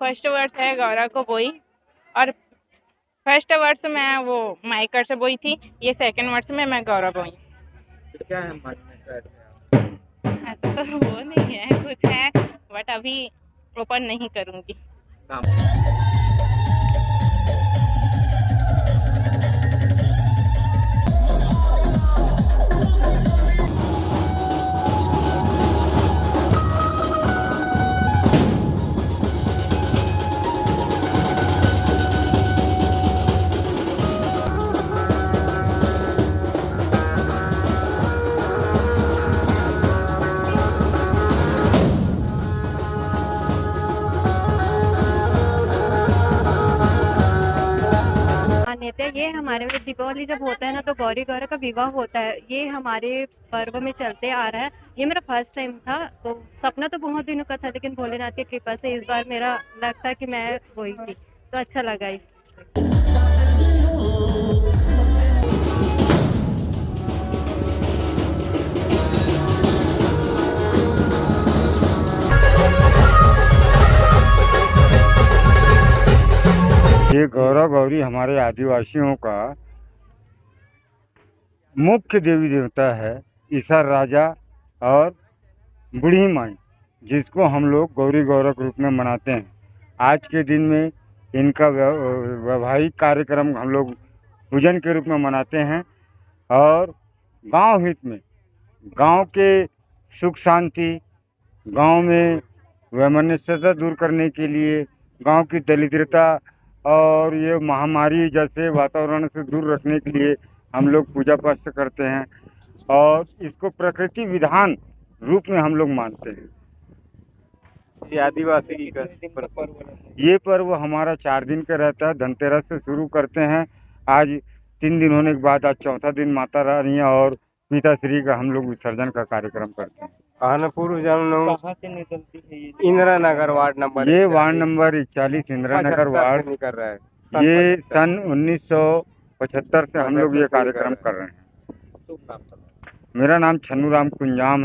First वर्ष है गौरा को बोई, और फर्स्ट वर्ष में वो माइकर से बोई थी, ये सेकंड वर्ष में मैं गौरा बोई। तो क्या है मान्यता ऐसे ऐसा तो वो नहीं है, कुछ है बट अभी ओपन नहीं करूँगी। नाम? मान्यता ये हमारे में दीपावली जब होता है ना, तो गौरी गौरा का विवाह होता है। ये हमारे पर्व में चलते आ रहा है। ये मेरा फर्स्ट टाइम था, तो सपना तो बहुत दिनों का था, लेकिन भोलेनाथ की कृपा से इस बार मेरा लक था कि मैं हुई थी, तो अच्छा लगा इस। ये गौरा गौरी हमारे आदिवासियों का मुख्य देवी देवता है, ईसा राजा और बूढ़ी माई, जिसको हम लोग गौरी गौरा के रूप में मनाते हैं। आज के दिन में इनका वैवाहिक कार्यक्रम हम लोग पूजन के रूप में मनाते हैं, और गांव हित में गांव के सुख शांति, गांव में वैमनस्यता दूर करने के लिए, गांव की दरिद्रता और ये महामारी जैसे वातावरण से दूर रखने के लिए हम लोग पूजा पाठ करते हैं, और इसको प्रकृति विधान रूप में हम लोग मानते हैं। ये आदिवासी का ये पर्व हमारा 4 दिन का रहता है। धनतेरस से शुरू करते हैं, आज 3 दिन होने के बाद आज चौथा दिन माता रानी और पिताश्री का हम लोग विसर्जन का कार्यक्रम करते हैं। कानपुर कहाँ से निकलती है ये? इंदिरा नगर वार्ड नंबर, ये ward number 41 Indira Nagar ward निकल रहा है। ये सन 1975 से हम लोग ये कार्यक्रम कर रहे हैं। मेरा नाम छन्नू राम कुंजाम है।